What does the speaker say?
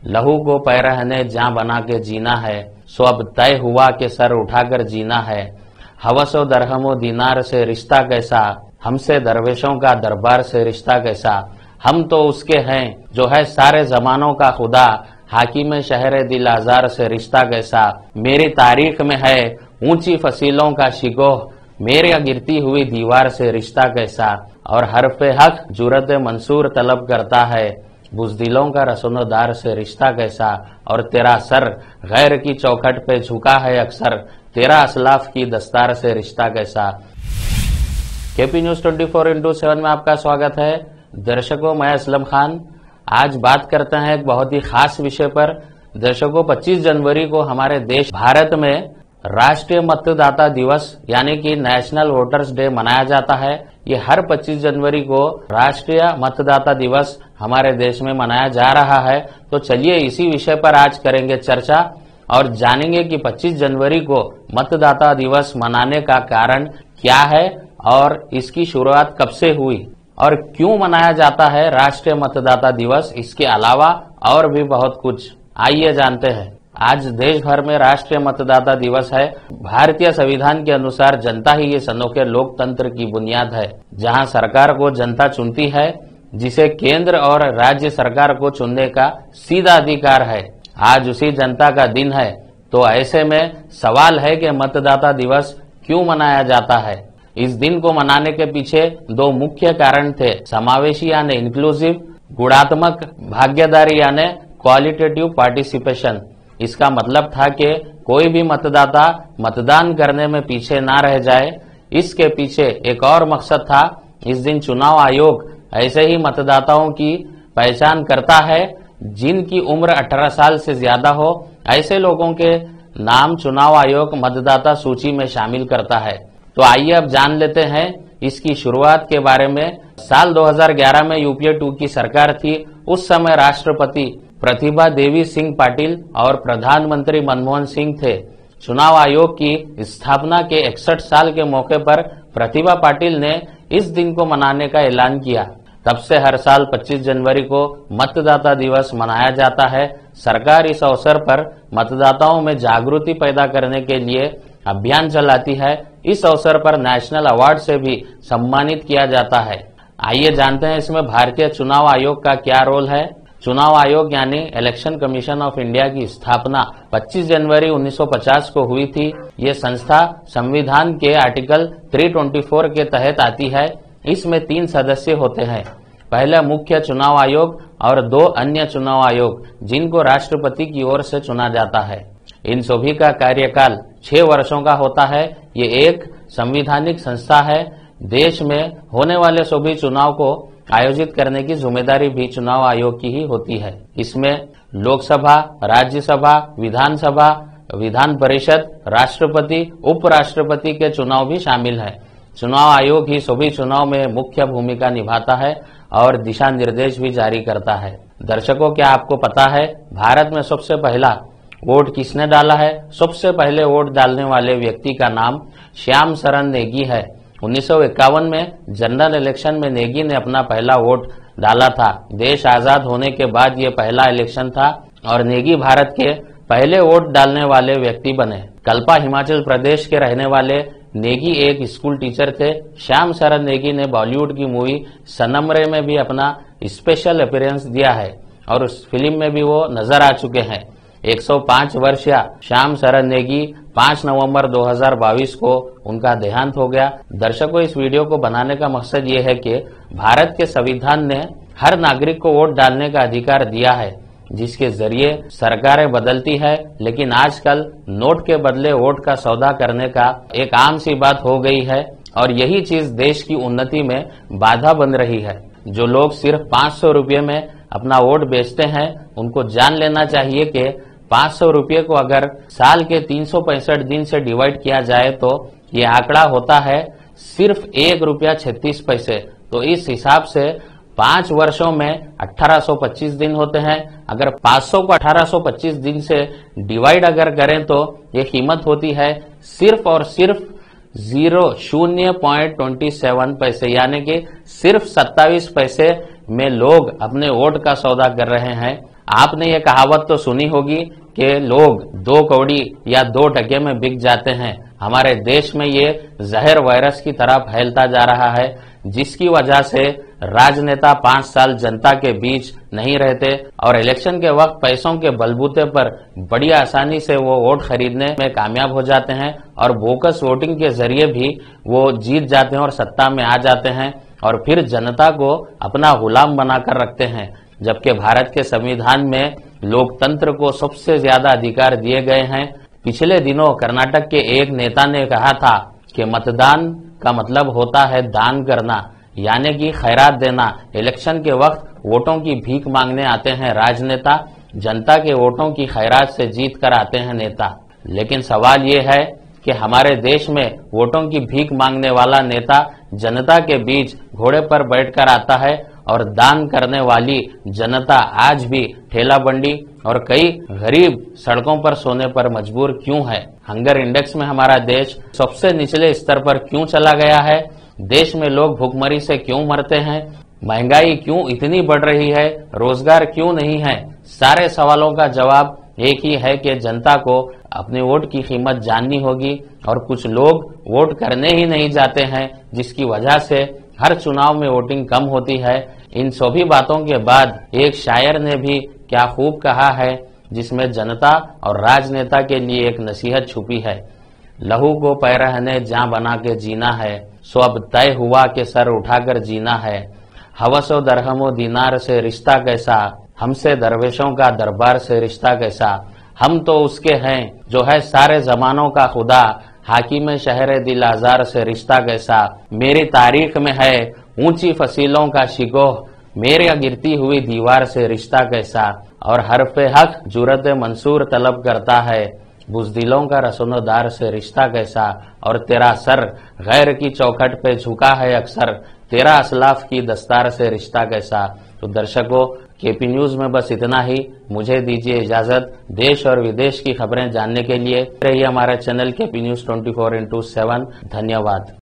लहू को पैरहने जहाँ बना के जीना है, सो अब तय हुआ के सर उठाकर जीना है। हवसो दरहमो दीनार से रिश्ता कैसा, हमसे दरवेशों का दरबार से रिश्ता कैसा। हम तो उसके हैं जो है सारे जमानों का खुदा, हाकिम शहर दिल आजार से रिश्ता कैसा। मेरी तारीख में है ऊंची फसीलों का शिकोह, मेरे गिरती हुई दीवार से रिश्ता कैसा। और हरफे हक जुरत मंसूर तलब करता है, बुज़दिलों का रसूनदार से रिश्ता कैसा। और तेरा सर गैर की चौखट पे झुका है अक्सर, तेरा असलाफ की दस्तार से रिश्ता कैसा। केपी न्यूज 24x7 में आपका स्वागत है। दर्शकों, मैं असलम खान। आज बात करते हैं एक बहुत ही खास विषय पर। दर्शकों, 25 जनवरी को हमारे देश भारत में राष्ट्रीय मतदाता दिवस यानी कि नेशनल वोटर्स डे मनाया जाता है। ये हर 25 जनवरी को राष्ट्रीय मतदाता दिवस हमारे देश में मनाया जा रहा है। तो चलिए इसी विषय पर आज करेंगे चर्चा और जानेंगे कि 25 जनवरी को मतदाता दिवस मनाने का कारण क्या है और इसकी शुरुआत कब से हुई और क्यों मनाया जाता है राष्ट्रीय मतदाता दिवस। इसके अलावा और भी बहुत कुछ, आइए जानते हैं। आज देश भर में राष्ट्रीय मतदाता दिवस है। भारतीय संविधान के अनुसार जनता ही इस अनोखे लोकतंत्र की बुनियाद है, जहां सरकार को जनता चुनती है, जिसे केंद्र और राज्य सरकार को चुनने का सीधा अधिकार है। आज उसी जनता का दिन है, तो ऐसे में सवाल है कि मतदाता दिवस क्यों मनाया जाता है। इस दिन को मनाने के पीछे दो मुख्य कारण थे, समावेशी यानी इंक्लूसिव, गुणात्मक भागीदारी यानी क्वालिटेटिव पार्टिसिपेशन। इसका मतलब था कि कोई भी मतदाता मतदान करने में पीछे ना रह जाए। इसके पीछे एक और मकसद था। इस दिन चुनाव आयोग ऐसे ही मतदाताओं की पहचान करता है जिनकी उम्र 18 साल से ज्यादा हो। ऐसे लोगों के नाम चुनाव आयोग मतदाता सूची में शामिल करता है। तो आइए अब जान लेते हैं इसकी शुरुआत के बारे में। साल 2011 में यूपीए 2 की सरकार थी। उस समय राष्ट्रपति प्रतिभा देवी सिंह पाटिल और प्रधानमंत्री मनमोहन सिंह थे। चुनाव आयोग की स्थापना के 61 साल के मौके पर प्रतिभा पाटिल ने इस दिन को मनाने का ऐलान किया। तब से हर साल 25 जनवरी को मतदाता दिवस मनाया जाता है। सरकार इस अवसर पर मतदाताओं में जागृति पैदा करने के लिए अभियान चलाती है। इस अवसर पर नेशनल अवार्ड से भी सम्मानित किया जाता है। आइए जानते हैं इसमें भारतीय चुनाव आयोग का क्या रोल है। चुनाव आयोग यानी इलेक्शन कमीशन ऑफ इंडिया की स्थापना 25 जनवरी 1950 को हुई थी। ये संस्था संविधान के आर्टिकल 324 के तहत आती है। इसमें 3 सदस्य होते हैं। पहला मुख्य चुनाव आयोग और 2 अन्य चुनाव आयोग, जिनको राष्ट्रपति की ओर से चुना जाता है। इन सभी का कार्यकाल 6 वर्षों का होता है। ये एक संवैधानिक संस्था है। देश में होने वाले सभी चुनाव को आयोजित करने की जिम्मेदारी भी चुनाव आयोग की ही होती है। इसमें लोकसभा, राज्यसभा, विधानसभा, विधान परिषद, राष्ट्रपति, उपराष्ट्रपति के चुनाव भी शामिल हैं। चुनाव आयोग ही सभी चुनाव में मुख्य भूमिका निभाता है और दिशा निर्देश भी जारी करता है। दर्शकों, क्या आपको पता है भारत में सबसे पहला वोट किसने डाला है? सबसे पहले वोट डालने वाले व्यक्ति का नाम श्याम शरण नेगी है। 1951 में जनरल इलेक्शन में नेगी ने अपना पहला वोट डाला था। देश आजाद होने के बाद ये पहला इलेक्शन था और नेगी भारत के पहले वोट डालने वाले व्यक्ति बने। कल्पा हिमाचल प्रदेश के रहने वाले नेगी एक स्कूल टीचर थे। श्याम शरण नेगी ने बॉलीवुड की मूवी सनम रे में भी अपना स्पेशल अपीयरेंस दिया है और उस फिल्म में भी वो नजर आ चुके हैं। 105 वर्षीय श्याम शरण नेगी 5 नवंबर 2022 को उनका देहांत हो गया। दर्शकों, इस वीडियो को बनाने का मकसद ये है कि भारत के संविधान ने हर नागरिक को वोट डालने का अधिकार दिया है, जिसके जरिए सरकारें बदलती है, लेकिन आजकल नोट के बदले वोट का सौदा करने का एक आम सी बात हो गई है और यही चीज देश की उन्नति में बाधा बन रही है। जो लोग सिर्फ 500 रुपये में अपना वोट बेचते हैं, उनको जान लेना चाहिए कि 500 रुपये को अगर साल के 365 दिन से डिवाइड किया जाए तो ये आंकड़ा होता है सिर्फ ₹1.36। तो इस हिसाब से 5 वर्षों में 1825 दिन होते हैं। अगर 500 को 1825 दिन से डिवाइड अगर करें तो ये कीमत होती है सिर्फ और सिर्फ 0.27 पैसे, यानी कि सिर्फ 27 पैसे में लोग अपने वोट का सौदा कर रहे हैं। आपने ये कहावत तो सुनी होगी कि लोग 2 कौड़ी या 2 टके में बिक जाते हैं। हमारे देश में ये जहर वायरस की तरह फैलता जा रहा है, जिसकी वजह से राजनेता 5 साल जनता के बीच नहीं रहते और इलेक्शन के वक्त पैसों के बलबूते पर बड़ी आसानी से वो वोट खरीदने में कामयाब हो जाते हैं और बोकस वोटिंग के जरिए भी वो जीत जाते हैं और सत्ता में आ जाते हैं और फिर जनता को अपना गुलाम बनाकर रखते हैं। जबकि भारत के संविधान में लोकतंत्र को सबसे ज्यादा अधिकार दिए गए हैं। पिछले दिनों कर्नाटक के एक नेता ने कहा था कि मतदान का मतलब होता है दान करना, यानी कि खैरात देना। इलेक्शन के वक्त वोटों की भीख मांगने आते हैं राजनेता, जनता के वोटों की खैरात से जीत कर आते हैं नेता। लेकिन सवाल ये है कि हमारे देश में वोटों की भीख मांगने वाला नेता जनता के बीच घोड़े पर बैठकर आता है और दान करने वाली जनता आज भी ठेला बंडी और कई गरीब सड़कों पर सोने पर मजबूर क्यों है? हंगर इंडेक्स में हमारा देश सबसे निचले स्तर पर क्यों चला गया है? देश में लोग भूखमरी से क्यों मरते हैं? महंगाई क्यों इतनी बढ़ रही है? रोजगार क्यों नहीं है? सारे सवालों का जवाब एक ही है कि जनता को अपने वोट की कीमत जाननी होगी और कुछ लोग वोट करने ही नहीं जाते हैं, जिसकी वजह से हर चुनाव में वोटिंग कम होती है। इन सभी बातों के बाद एक शायर ने भी क्या खूब कहा है, जिसमें जनता और राजनेता के लिए एक नसीहत छुपी है। लहू को पैरहने जां बना के जीना है, सो अब तय हुआ कि सर उठाकर जीना है। हवसो दरहमो दीनार से रिश्ता कैसा, हमसे दरवेशों का दरबार से रिश्ता कैसा। हम तो उसके हैं जो है सारे जमानों का खुदा, हाकिम शहर दिल आजार से रिश्ता कैसा। मेरी तारीख में है ऊंची फसीलों का शिकोह, मेरे गिरती हुई दीवार से रिश्ता कैसा। और हरफे हक जुरत मंसूर तलब करता है, बुज़दिलों का रसोनदार से रिश्ता कैसा। और तेरा सर गैर की चौखट पे झुका है अक्सर, तेरा असलाफ की दस्तार से रिश्ता कैसा। तो दर्शकों, केपी न्यूज में बस इतना ही। मुझे दीजिए इजाजत। देश और विदेश की खबरें जानने के लिए रहिए हमारा चैनल केपी न्यूज 24x7। धन्यवाद।